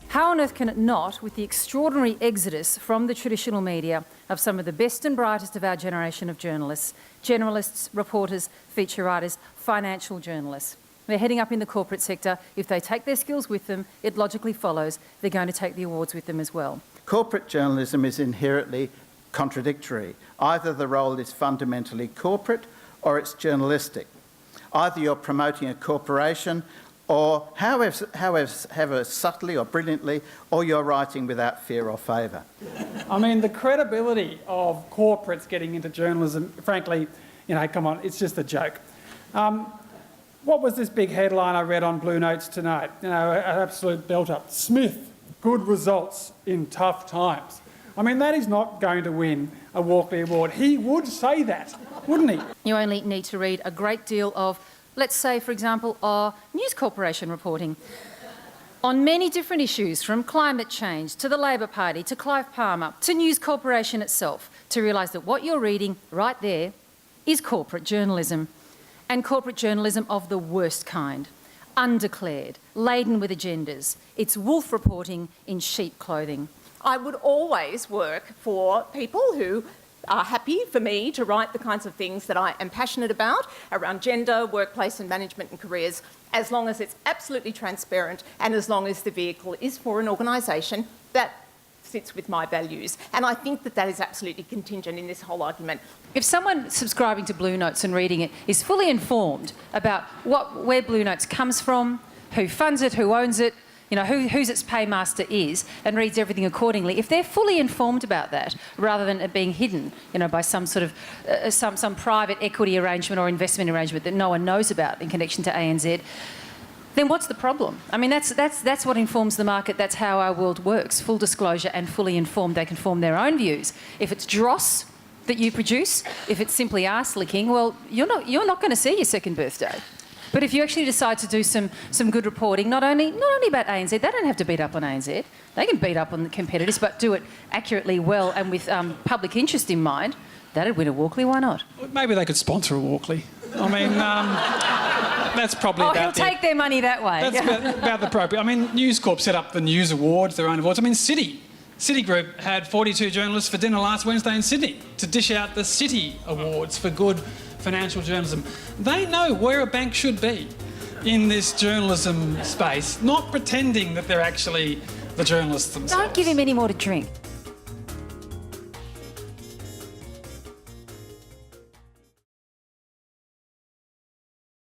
How on earth can it not, with the extraordinary exodus from the traditional media of some of the best and brightest of our generation of journalists, generalists, reporters, feature writers, financial journalists? They're heading up in the corporate sector. If they take their skills with them, it logically follows they're going to take the awards with them as well. Corporate journalism is inherently contradictory. Either the role is fundamentally corporate or it's journalistic. Either you're promoting a corporation or however subtly or brilliantly, or you're writing without fear or favour. I mean, the credibility of corporates getting into journalism, frankly, come on, it's just a joke. What was this big headline I read on BlueNotes tonight? An absolute belter. Smith, good results in tough times. I mean, that is not going to win a Walkley Award. He would say that, wouldn't he? You only need to read a great deal of, let's say, for example, News Corporation reporting on many different issues, from climate change to the Labor Party to Clive Palmer to News Corporation itself, to realise that what you're reading right there is corporate journalism, and corporate journalism of the worst kind. Undeclared, laden with agendas. It's wolf reporting in sheep clothing. I would always work for people who are happy for me to write the kinds of things that I am passionate about around gender, workplace and management and careers, as long as it's absolutely transparent and as long as the vehicle is for an organisation that fits with my values. And I think that that is absolutely contingent in this whole argument. If someone subscribing to Blue Notes and reading it is fully informed about where Blue Notes comes from, who funds it, who owns it, who's its paymaster is, and reads everything accordingly, if they're fully informed about that, rather than it being hidden, by some sort of some private equity arrangement or investment arrangement that no one knows about in connection to ANZ, then what's the problem? I mean, that's what informs the market. That's how our world works. Full disclosure and fully informed, they can form their own views. If it's dross that you produce, if it's simply arse-licking, well, you're not going to see your second birthday. But if you actually decide to do some good reporting, not only about ANZ, they don't have to beat up on ANZ. They can beat up on the competitors, but do it accurately, well, and with public interest in mind, that'd win a Walkley. Why not? Maybe they could sponsor a Walkley. I mean, that's probably about he'll take their money that way. That's about the appropriate. I mean, News Corp set up the News Awards, their own awards. I mean, Citigroup had 42 journalists for dinner last Wednesday in Sydney to dish out the Citi Awards for good financial journalism. They know where a bank should be in this journalism space, not pretending that they're actually the journalists themselves. Don't give him any more to drink.